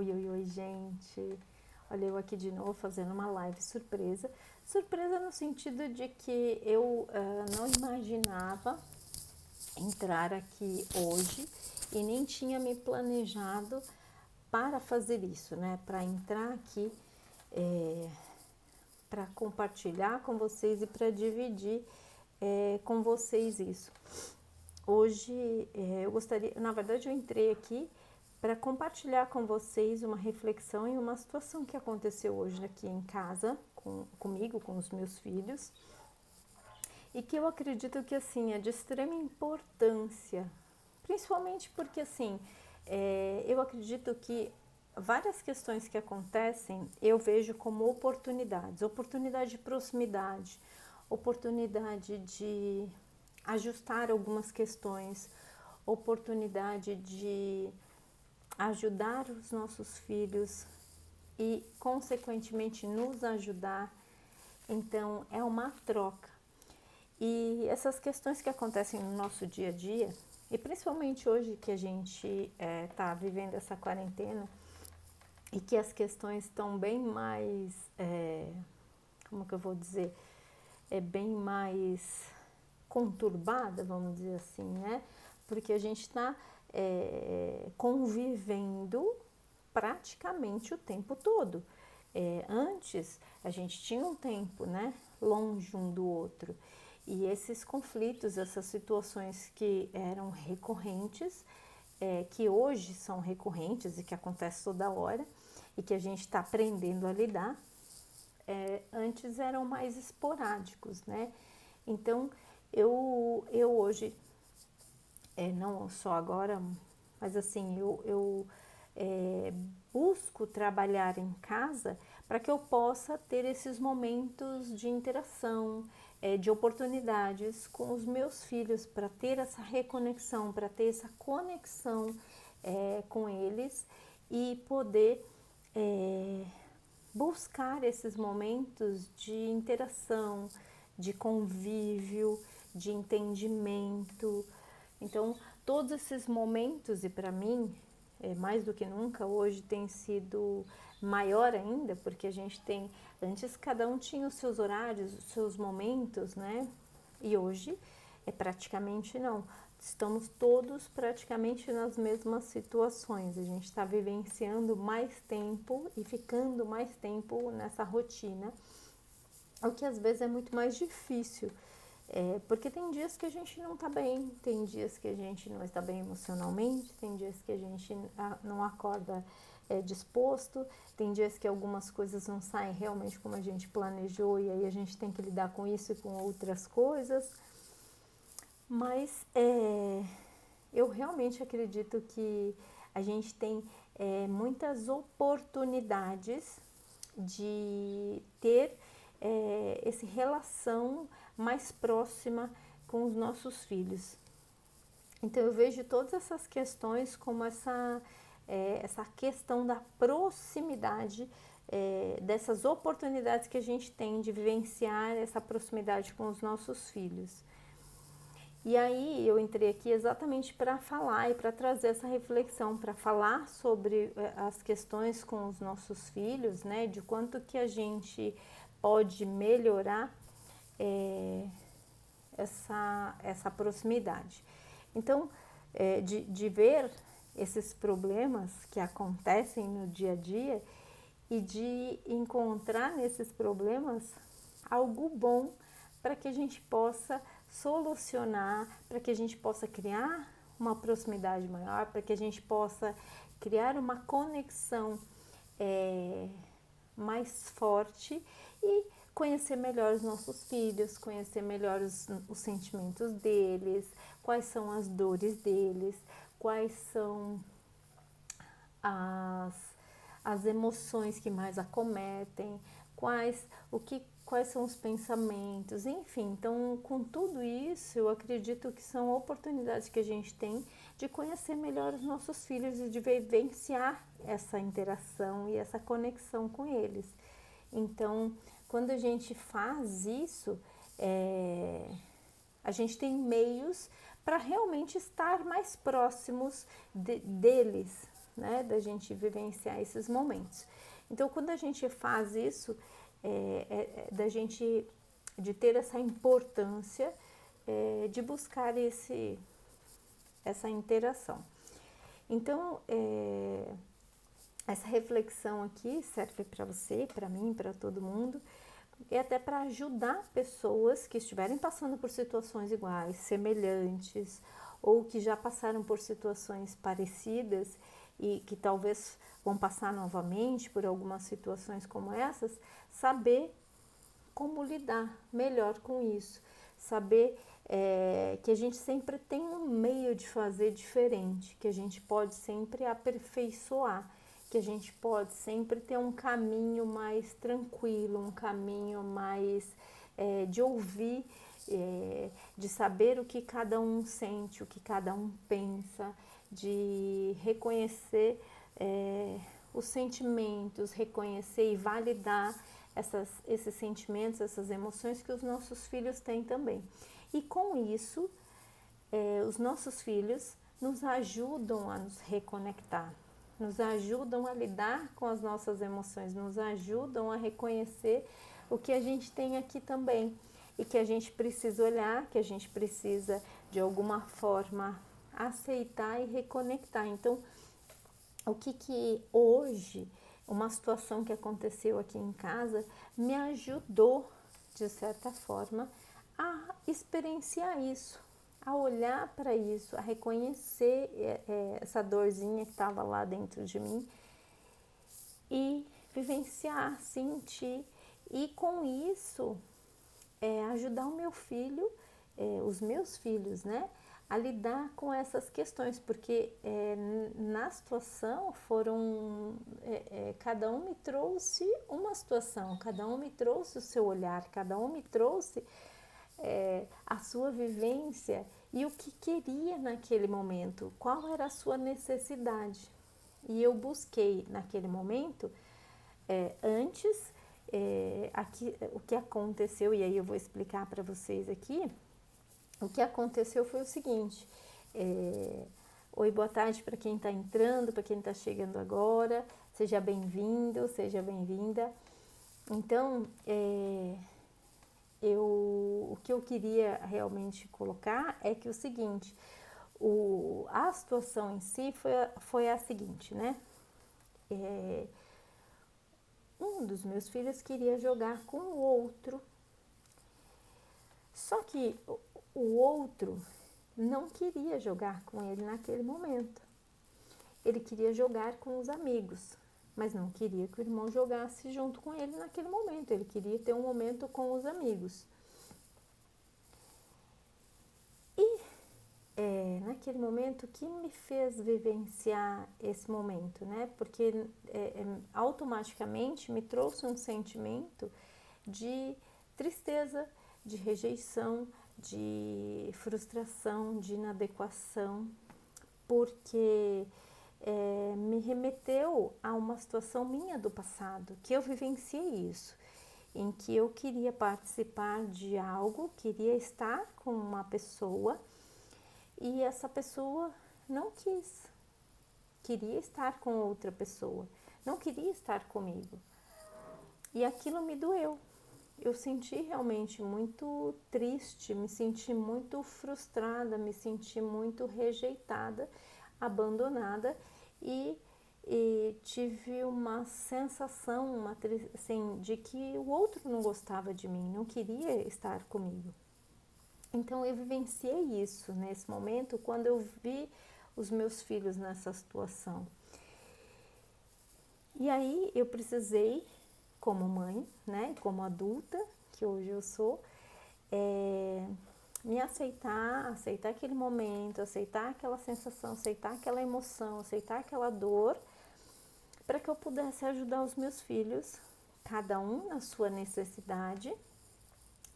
Oi, gente. Olha, eu aqui de novo fazendo uma live surpresa. Surpresa no sentido de que eu não imaginava entrar aqui hoje e nem tinha me planejado para fazer isso, né? Para entrar aqui, para compartilhar com vocês e para dividir com vocês isso. Hoje eu gostaria, na verdade eu entrei aqui para compartilhar com vocês uma reflexão em uma situação que aconteceu hoje aqui em casa, comigo, com os meus filhos, e que eu acredito que assim é de extrema importância, principalmente porque assim, eu acredito que várias questões que acontecem eu vejo como oportunidades, oportunidade de proximidade, oportunidade de ajustar algumas questões, oportunidade de ajudar os nossos filhos e, consequentemente, nos ajudar. Então, é uma troca. E essas questões que acontecem no nosso dia a dia, e principalmente hoje que a gente está vivendo essa quarentena e que as questões estão bem mais, como que eu vou dizer, bem mais conturbada, vamos dizer assim, né? Porque a gente está convivendo praticamente o tempo todo. Antes, a gente tinha um tempo, né, longe um do outro. E esses conflitos, essas situações que eram recorrentes, que hoje são recorrentes e que acontecem toda hora, e que a gente está aprendendo a lidar, antes eram mais esporádicos, né? Então, eu hoje, não só agora, mas assim, eu busco trabalhar em casa para que eu possa ter esses momentos de interação, de oportunidades com os meus filhos, para ter essa reconexão, para ter essa conexão com eles e poder buscar esses momentos de interação, de convívio, de entendimento. Então, todos esses momentos, e para mim, mais do que nunca, hoje tem sido maior ainda, porque a gente tem, antes cada um tinha os seus horários, os seus momentos, né? E hoje praticamente não. Estamos todos praticamente nas mesmas situações. A gente está vivenciando mais tempo e ficando mais tempo nessa rotina, o que às vezes é muito mais difícil. Porque tem dias que a gente não está bem, tem dias que a gente não está bem emocionalmente, tem dias que a gente não acorda disposto, tem dias que algumas coisas não saem realmente como a gente planejou e aí a gente tem que lidar com isso e com outras coisas. Mas eu realmente acredito que a gente tem muitas oportunidades de ter essa relação mais próxima com os nossos filhos. Então eu vejo todas essas questões como essa questão da proximidade, dessas oportunidades que a gente tem de vivenciar essa proximidade com os nossos filhos. E aí eu entrei aqui exatamente para falar e para trazer essa reflexão, para falar sobre as questões com os nossos filhos, né, de quanto que a gente pode melhorar essa proximidade. Então, de ver esses problemas que acontecem no dia a dia e de encontrar nesses problemas algo bom para que a gente possa solucionar, para que a gente possa criar uma proximidade maior, para que a gente possa criar uma conexão mais forte e conhecer melhor os nossos filhos, conhecer melhor os sentimentos deles, quais são as dores deles, quais são as emoções que mais acometem, quais são os pensamentos, enfim. Então, com tudo isso, eu acredito que são oportunidades que a gente tem de conhecer melhor os nossos filhos e de vivenciar essa interação e essa conexão com eles. Então, quando a gente faz isso, a gente tem meios para realmente estar mais próximos deles, né, da gente vivenciar esses momentos. Então, quando a gente faz isso, da gente, de ter essa importância de buscar essa interação. Então, essa reflexão aqui serve para você, para mim, para todo mundo, e até para ajudar pessoas que estiverem passando por situações iguais, semelhantes, ou que já passaram por situações parecidas e que talvez vão passar novamente por algumas situações como essas, saber como lidar melhor com isso, saber que a gente sempre tem um meio de fazer diferente, que a gente pode sempre aperfeiçoar, que a gente pode sempre ter um caminho mais tranquilo, um caminho mais de ouvir, de saber o que cada um sente, o que cada um pensa, de reconhecer os sentimentos, reconhecer e validar esses sentimentos, essas emoções que os nossos filhos têm também. E com isso, os nossos filhos nos ajudam a nos reconectar, nos ajudam a lidar com as nossas emoções, nos ajudam a reconhecer o que a gente tem aqui também e que a gente precisa olhar, que a gente precisa de alguma forma aceitar e reconectar. Então, o que hoje, uma situação que aconteceu aqui em casa, me ajudou, de certa forma, a experienciar isso, a olhar para isso, a reconhecer essa dorzinha que estava lá dentro de mim e vivenciar, sentir e com isso ajudar o meu filho, os meus filhos, né, a lidar com essas questões, porque na situação foram, cada um me trouxe uma situação, cada um me trouxe o seu olhar, cada um me trouxe a sua vivência e o que queria naquele momento, qual era a sua necessidade. E eu busquei naquele momento, antes, aqui, o que aconteceu, e aí eu vou explicar para vocês aqui. O que aconteceu foi o seguinte, oi, boa tarde para quem está entrando, para quem está chegando agora, seja bem-vindo, seja bem-vinda. Então, o que eu queria realmente colocar é que o seguinte, a situação em si foi a seguinte, né? Um dos meus filhos queria jogar com o outro, só que o outro não queria jogar com ele naquele momento. Ele queria jogar com os amigos, mas não queria que o irmão jogasse junto com ele naquele momento. Ele queria ter um momento com os amigos. E naquele momento, o que me fez vivenciar esse momento, né? Porque automaticamente me trouxe um sentimento de tristeza, de rejeição, de frustração, de inadequação, porque me remeteu a uma situação minha do passado, que eu vivenciei isso, em que eu queria participar de algo, queria estar com uma pessoa e essa pessoa não quis, queria estar com outra pessoa, não queria estar comigo. E aquilo me doeu. Eu senti realmente muito triste, me senti muito frustrada, me senti muito rejeitada, abandonada e tive uma sensação assim, de que o outro não gostava de mim, não queria estar comigo. Então eu vivenciei isso nesse momento quando eu vi os meus filhos nessa situação. E aí eu precisei, como mãe, né, como adulta, que hoje eu sou, me aceitar aquele momento, aceitar aquela sensação, aceitar aquela emoção, aceitar aquela dor, para que eu pudesse ajudar os meus filhos, cada um na sua necessidade,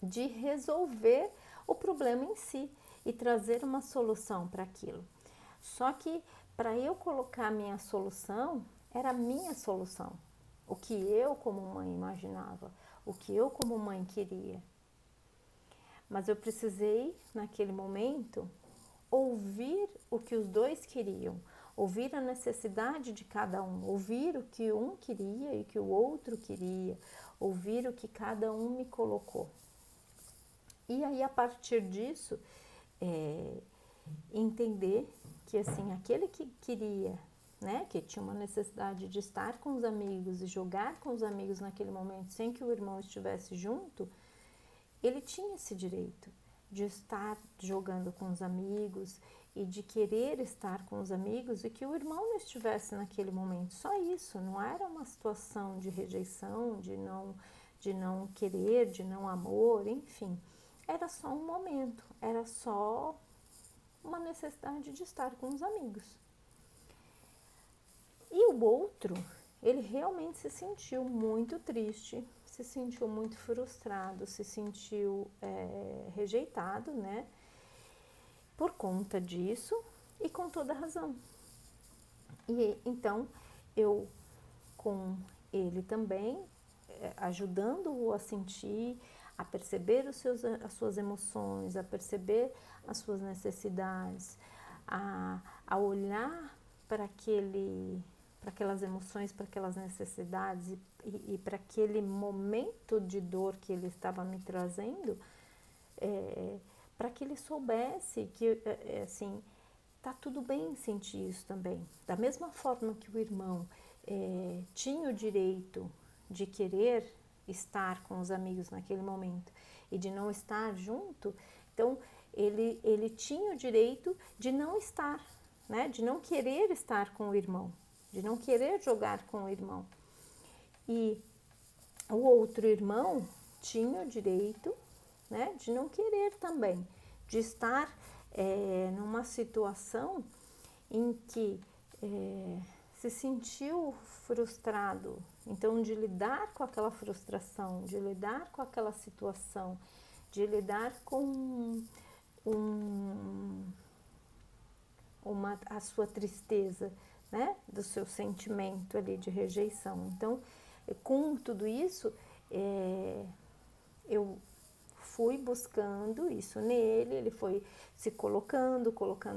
de resolver o problema em si e trazer uma solução para aquilo. Só que para eu colocar a minha solução, era a minha solução. O que eu como mãe imaginava, o que eu como mãe queria. Mas eu precisei, naquele momento, ouvir o que os dois queriam, ouvir a necessidade de cada um, ouvir o que um queria e o que o outro queria, ouvir o que cada um me colocou. E aí, a partir disso, entender que assim, aquele que queria, né, que tinha uma necessidade de estar com os amigos e jogar com os amigos naquele momento sem que o irmão estivesse junto, ele tinha esse direito de estar jogando com os amigos e de querer estar com os amigos e que o irmão não estivesse naquele momento. Só isso, não era uma situação de rejeição, de não querer, de não amor, enfim. Era só um momento, era só uma necessidade de estar com os amigos. E o outro, ele realmente se sentiu muito triste, se sentiu muito frustrado, se sentiu rejeitado, né? Por conta disso e com toda razão. E então, eu com ele também, ajudando-o a sentir, a perceber as suas emoções, a perceber as suas necessidades, a olhar para aquelas emoções, para aquelas necessidades e para aquele momento de dor que ele estava me trazendo, para que ele soubesse que, assim, tá tudo bem sentir isso também. Da mesma forma que o irmão tinha o direito de querer estar com os amigos naquele momento e de não estar junto, então ele tinha o direito de não estar, né? De não querer estar com o irmão, de não querer jogar com o irmão. E o outro irmão tinha o direito, né, de não querer também, de estar numa situação em que se sentiu frustrado, então de lidar com aquela frustração, de lidar com aquela situação, de lidar com a sua tristeza, né, do seu sentimento ali de rejeição. Então, com tudo isso, eu fui buscando isso nele, ele foi se colocando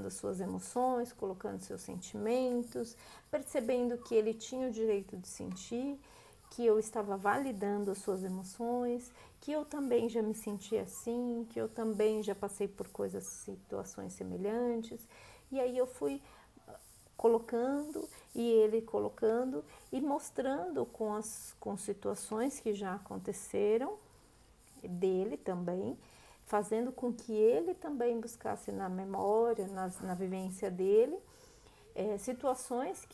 as suas emoções, colocando seus sentimentos, percebendo que ele tinha o direito de sentir, que eu estava validando as suas emoções, que eu também já me senti assim, que eu também já passei por situações semelhantes. E aí eu fui colocando e ele colocando e mostrando com situações que já aconteceram dele também, fazendo com que ele também buscasse na memória, na vivência dele, situações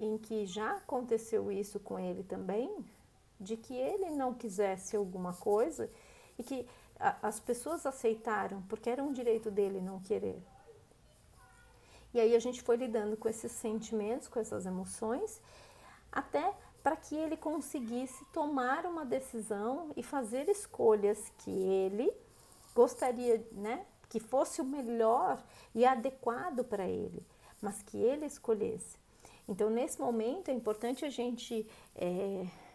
em que já aconteceu isso com ele também, de que ele não quisesse alguma coisa e que as pessoas aceitaram, porque era um direito dele não querer. E aí a gente foi lidando com esses sentimentos, com essas emoções, até para que ele conseguisse tomar uma decisão e fazer escolhas que ele gostaria, né, que fosse o melhor e adequado para ele, mas que ele escolhesse. Então, nesse momento, é importante a gente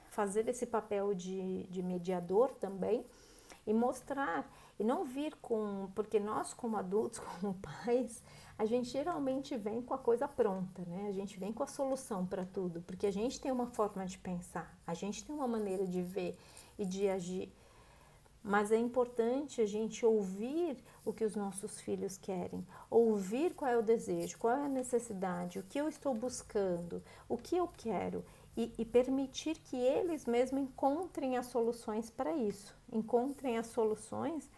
fazer esse papel de mediador também e mostrar, e não vir porque nós como adultos, como pais, a gente geralmente vem com a coisa pronta, né? A gente vem com a solução para tudo, porque a gente tem uma forma de pensar, a gente tem uma maneira de ver e de agir. Mas é importante a gente ouvir o que os nossos filhos querem, ouvir qual é o desejo, qual é a necessidade, o que eu estou buscando, o que eu quero e permitir que eles mesmos encontrem as soluções para isso, encontrem as soluções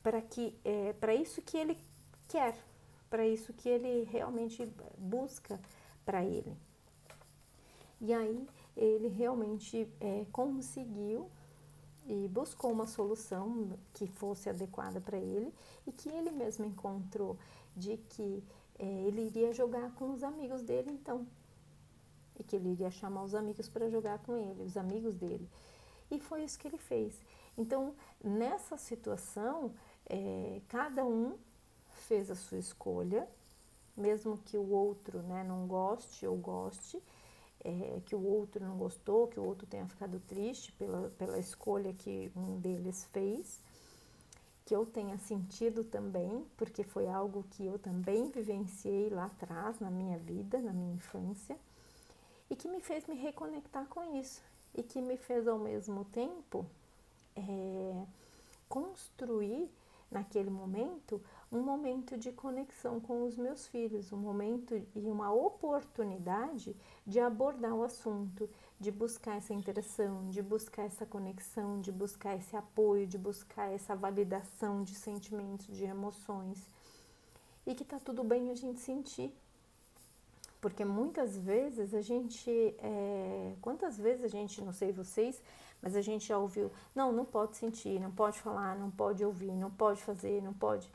para isso que ele quer, para isso que ele realmente busca para ele. E aí ele realmente conseguiu e buscou uma solução que fosse adequada para ele e que ele mesmo encontrou de que ele iria jogar com os amigos dele então, e que ele iria chamar os amigos para jogar com ele, os amigos dele. E foi isso que ele fez. Então, nessa situação, cada um fez a sua escolha, mesmo que o outro, né, não goste ou goste, que o outro não gostou, que o outro tenha ficado triste pela escolha que um deles fez, que eu tenha sentido também, porque foi algo que eu também vivenciei lá atrás, na minha vida, na minha infância, e que me fez me reconectar com isso, e que me fez ao mesmo tempo construir naquele momento um momento de conexão com os meus filhos, um momento e uma oportunidade de abordar o assunto, de buscar essa interação, de buscar essa conexão, de buscar esse apoio, de buscar essa validação de sentimentos, de emoções. E que tá tudo bem a gente sentir. Porque muitas vezes a gente, quantas vezes a gente, não sei vocês, mas a gente já ouviu, não pode sentir, não pode falar, não pode ouvir, não pode fazer, não pode,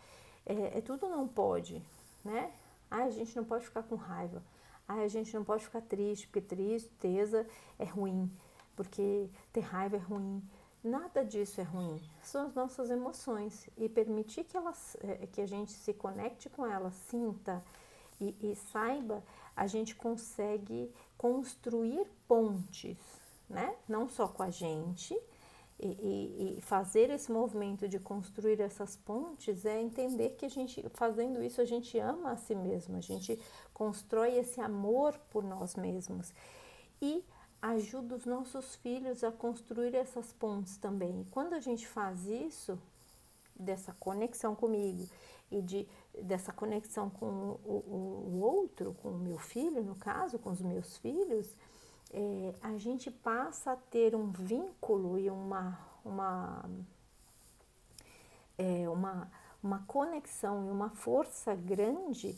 tudo não pode, né? A gente não pode ficar com raiva, a gente não pode ficar triste, porque tristeza é ruim, porque ter raiva é ruim. Nada disso é ruim, são as nossas emoções e permitir que a gente se conecte com elas, sinta e saiba, a gente consegue construir pontes, né? Não só com a gente, e fazer esse movimento de construir essas pontes é entender que a gente, fazendo isso, a gente ama a si mesmo, a gente constrói esse amor por nós mesmos e ajuda os nossos filhos a construir essas pontes também. E quando a gente faz isso, dessa conexão comigo e dessa conexão com o outro, com o meu filho, no caso, com os meus filhos, a gente passa a ter um vínculo e uma conexão e uma força grande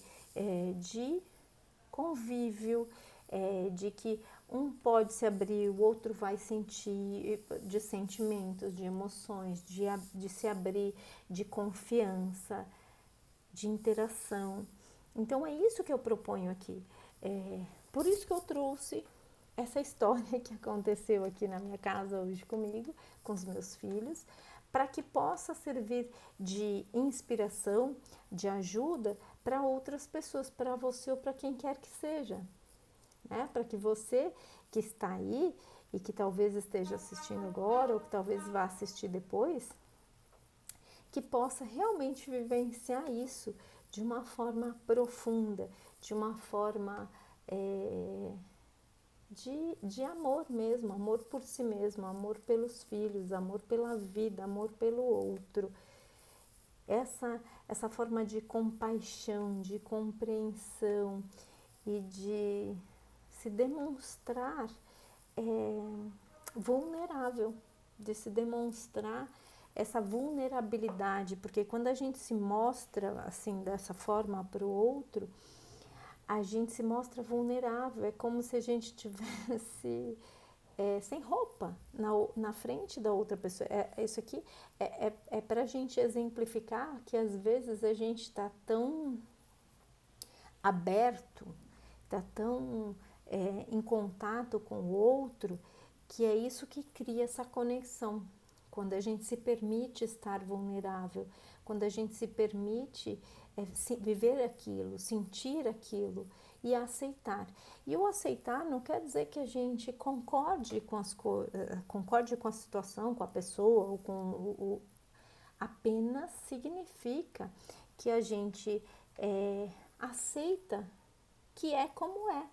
de convívio, de que um pode se abrir, o outro vai sentir, de sentimentos, de emoções, de se abrir, de confiança, de interação. Então é isso que eu proponho aqui. Por isso que eu trouxe essa história que aconteceu aqui na minha casa hoje comigo, com os meus filhos, para que possa servir de inspiração, de ajuda para outras pessoas, para você ou para quem quer que seja. Né? Para que você que está aí e que talvez esteja assistindo agora ou que talvez vá assistir depois, que possa realmente vivenciar isso de uma forma profunda, de uma forma de amor mesmo, amor por si mesmo, amor pelos filhos, amor pela vida, amor pelo outro. Essa forma de compaixão, de compreensão e de se demonstrar vulnerável, de se demonstrar essa vulnerabilidade, porque quando a gente se mostra assim dessa forma para o outro, a gente se mostra vulnerável, é como se a gente tivesse sem roupa na frente da outra pessoa. Isso aqui é para a gente exemplificar que às vezes a gente está tão aberto, está tão em contato com o outro, que é isso que cria essa conexão. Quando a gente se permite estar vulnerável, quando a gente se permite viver aquilo, sentir aquilo e aceitar. E o aceitar não quer dizer que a gente concorde com concorde com a situação, com a pessoa, ou com apenas significa que a gente aceita que é como é.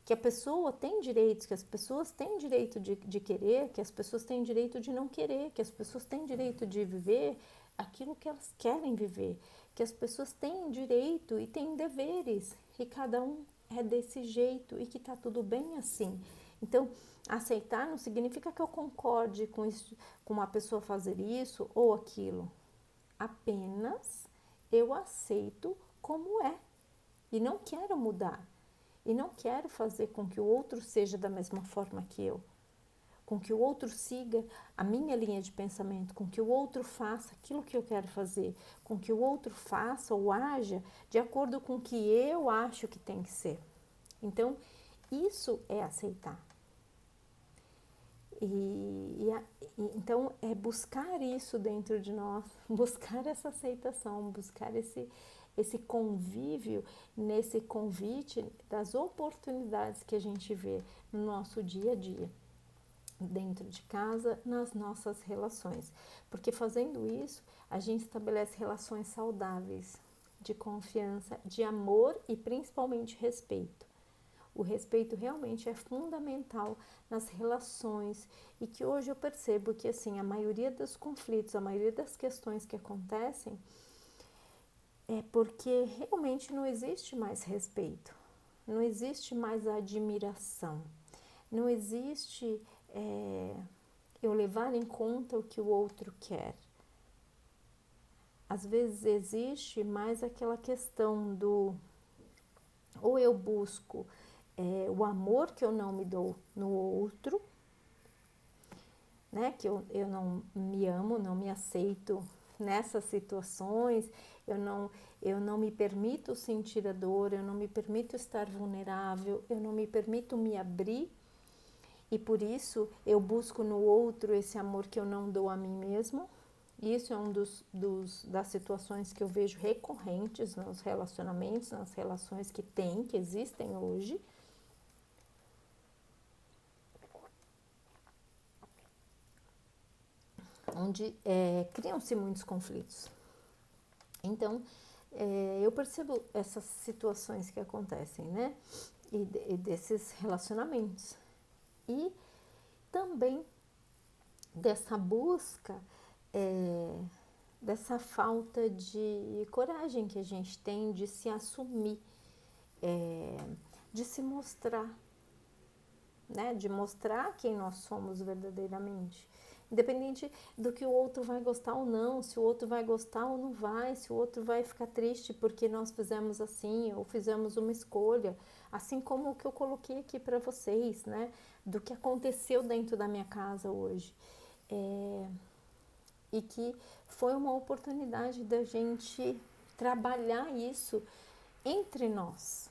Que a pessoa tem direitos, que as pessoas têm direito de querer, que as pessoas têm direito de não querer, que as pessoas têm direito de viver aquilo que elas querem viver, que as pessoas têm direito e têm deveres, e cada um é desse jeito e que tá tudo bem assim. Então, aceitar não significa que eu concorde com isso, com uma pessoa fazer isso ou aquilo. Apenas eu aceito como é e não quero mudar. E não quero fazer com que o outro seja da mesma forma que eu, com que o outro siga a minha linha de pensamento, com que o outro faça aquilo que eu quero fazer, com que o outro faça ou haja de acordo com o que eu acho que tem que ser. Então, isso é aceitar. Então, é buscar isso dentro de nós, buscar essa aceitação, buscar esse convívio, nesse convite das oportunidades que a gente vê no nosso dia a dia. dentro de casa, nas nossas relações. Porque fazendo isso, a gente estabelece relações saudáveis, de confiança, de amor e principalmente respeito. O respeito realmente é fundamental nas relações e que hoje eu percebo que assim, a maioria dos conflitos, a maioria das questões que acontecem é porque realmente não existe mais respeito, não existe mais admiração, não existe eu levar em conta o que o outro quer. Às vezes existe mais aquela questão do ou eu busco o amor que eu não me dou no outro, né? Que eu não me amo, não me aceito nessas situações, eu não me permito sentir a dor, eu não me permito estar vulnerável, eu não me permito me abrir e por isso eu busco no outro esse amor que eu não dou a mim mesmo. Isso é um das situações que eu vejo recorrentes nos relacionamentos, nas relações que existem hoje. Onde criam-se muitos conflitos. Então, eu percebo essas situações que acontecem, né? E desses relacionamentos. E também dessa busca, dessa falta de coragem que a gente tem de se assumir, de se mostrar, né? De mostrar quem nós somos verdadeiramente. Independente do que o outro vai gostar ou não, se o outro vai gostar ou não vai, se o outro vai ficar triste porque nós fizemos assim ou fizemos uma escolha, assim como o que eu coloquei aqui para vocês, né? Do que aconteceu dentro da minha casa hoje. E que foi uma oportunidade da gente trabalhar isso entre nós.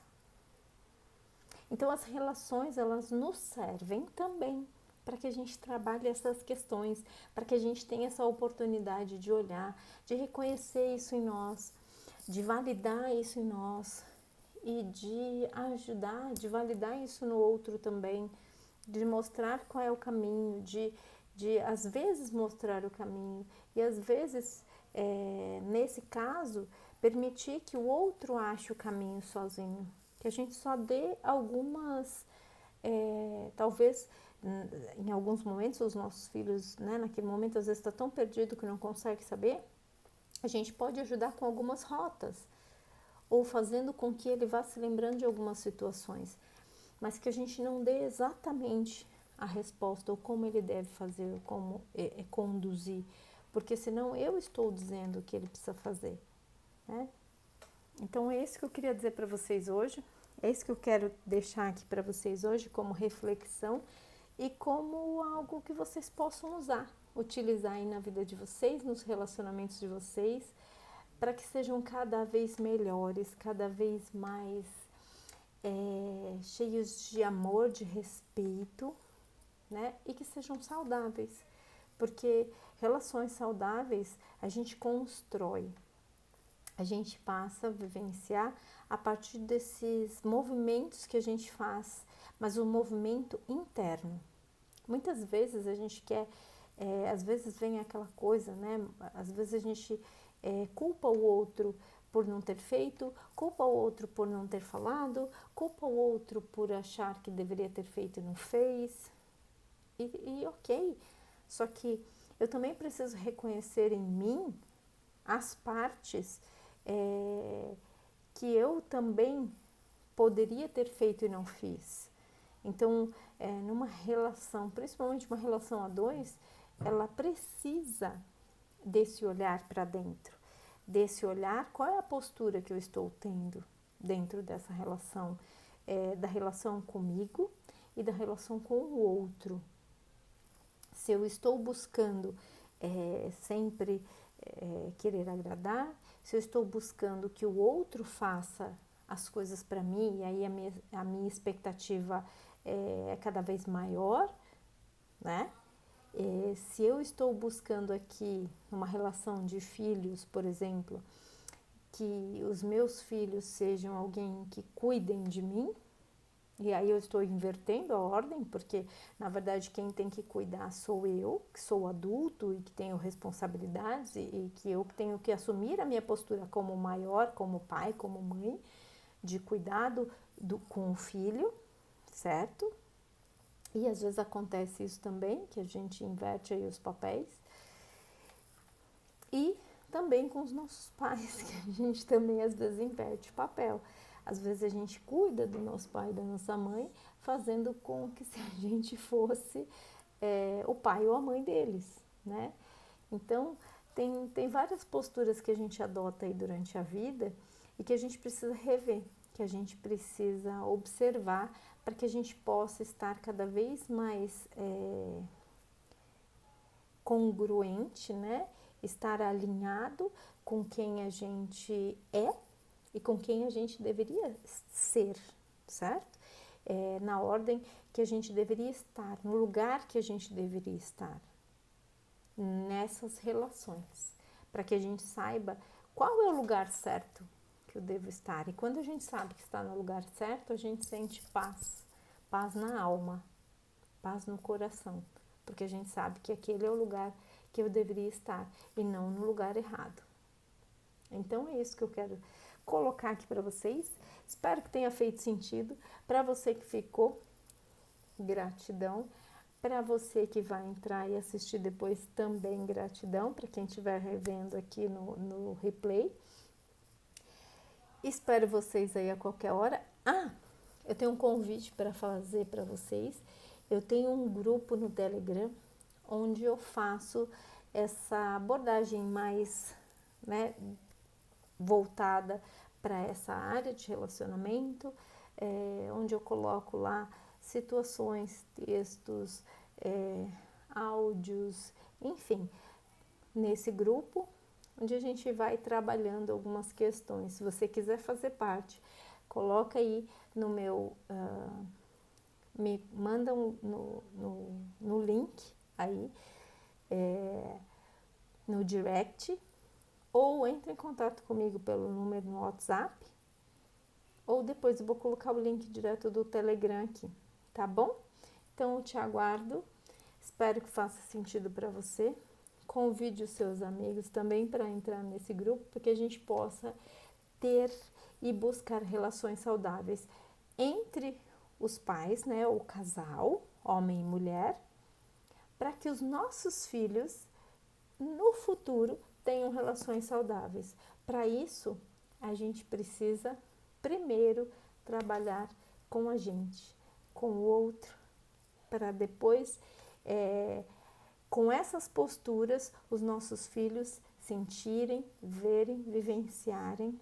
Então as relações, elas nos servem também para que a gente trabalhe essas questões, para que a gente tenha essa oportunidade de olhar, de reconhecer isso em nós, de validar isso em nós e de ajudar, de validar isso no outro também, de mostrar qual é o caminho, de às vezes mostrar o caminho e às vezes, nesse caso, permitir que o outro ache o caminho sozinho, que a gente só dê algumas, talvez em alguns momentos os nossos filhos, né, naquele momento às vezes está tão perdido que não consegue saber, a gente pode ajudar com algumas rotas ou fazendo com que ele vá se lembrando de algumas situações, mas que a gente não dê exatamente a resposta ou como ele deve fazer, ou como conduzir, porque senão eu estou dizendo o que ele precisa fazer, né? Então é isso que eu queria dizer para vocês hoje, é isso que eu quero deixar aqui para vocês hoje como reflexão e como algo que vocês possam utilizar aí na vida de vocês, nos relacionamentos de vocês, para que sejam cada vez melhores, cada vez mais cheios de amor, de respeito, né? E que sejam saudáveis, porque relações saudáveis a gente constrói, a gente passa a vivenciar a partir desses movimentos que a gente faz, mas o movimento interno. Muitas vezes a gente quer, às vezes vem aquela coisa, né? Às vezes a gente culpa o outro por não ter feito, culpa o outro por não ter falado, culpa o outro por achar que deveria ter feito e não fez. E ok, só que eu também preciso reconhecer em mim as partes que eu também poderia ter feito e não fiz. Então, numa relação, principalmente uma relação a dois, ela precisa desse olhar para dentro, desse olhar, qual é a postura que eu estou tendo dentro dessa relação, da relação comigo e da relação com o outro. Se eu estou buscando sempre querer agradar, se eu estou buscando que o outro faça as coisas para mim, e aí a minha expectativa é cada vez maior, né? Se eu estou buscando aqui uma relação de filhos, por exemplo, que os meus filhos sejam alguém que cuidem de mim, E aí eu estou invertendo a ordem, porque na verdade quem tem que cuidar sou eu, que sou adulto e que tenho responsabilidades e que eu tenho que assumir a minha postura como maior, como pai, como mãe, de cuidado com o filho, certo? E às vezes acontece isso também, que a gente inverte aí os papéis. E também com os nossos pais, que a gente também às vezes inverte o papel. Às vezes a gente cuida do nosso pai e da nossa mãe, fazendo com que se a gente fosse o pai ou a mãe deles, né? Então, tem várias posturas que a gente adota aí durante a vida e que a gente precisa rever, que a gente precisa observar para que a gente possa estar cada vez mais congruente, né? Estar alinhado com quem a gente é e com quem a gente deveria ser, certo? Na ordem que a gente deveria estar, no lugar que a gente deveria estar, nessas relações, para que a gente saiba qual é o lugar certo que eu devo estar. E quando a gente sabe que está no lugar certo, a gente sente paz, paz na alma, paz no coração, porque a gente sabe que aquele é o lugar que eu deveria estar e não no lugar errado. Então é isso que eu quero colocar aqui para vocês. Espero que tenha feito sentido. Para você que ficou, gratidão. Para você que vai entrar e assistir depois, também gratidão. Para quem estiver revendo aqui no replay. Espero vocês aí a qualquer hora. Eu tenho um convite para fazer para vocês. Eu tenho um grupo no Telegram onde eu faço essa abordagem mais, né, voltada para essa área de relacionamento, onde eu coloco lá situações, textos, áudios, enfim, nesse grupo, onde a gente vai trabalhando algumas questões. Se você quiser fazer parte, coloca aí no meu, me manda no link aí, no direct, ou entre em contato comigo pelo número no WhatsApp, ou depois eu vou colocar o link direto do Telegram aqui, tá bom? Então eu te aguardo, espero que faça sentido para você. Convide os seus amigos também para entrar nesse grupo, para que a gente possa ter e buscar relações saudáveis entre os pais, né, o casal, homem e mulher, para que os nossos filhos no futuro tenham relações saudáveis. Para isso, a gente precisa primeiro trabalhar com a gente, com o outro, para depois, com essas posturas, os nossos filhos sentirem, verem, vivenciarem,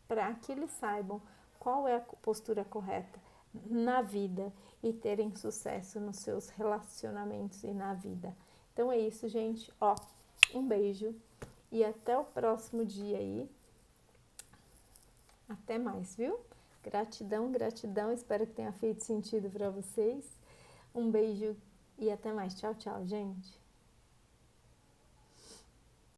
para que eles saibam qual é a postura correta na vida e terem sucesso nos seus relacionamentos e na vida. Então é isso, gente. Um beijo e até o próximo dia aí. Até mais, viu? Gratidão, gratidão. Espero que tenha feito sentido para vocês. Um beijo e até mais. Tchau, tchau, gente.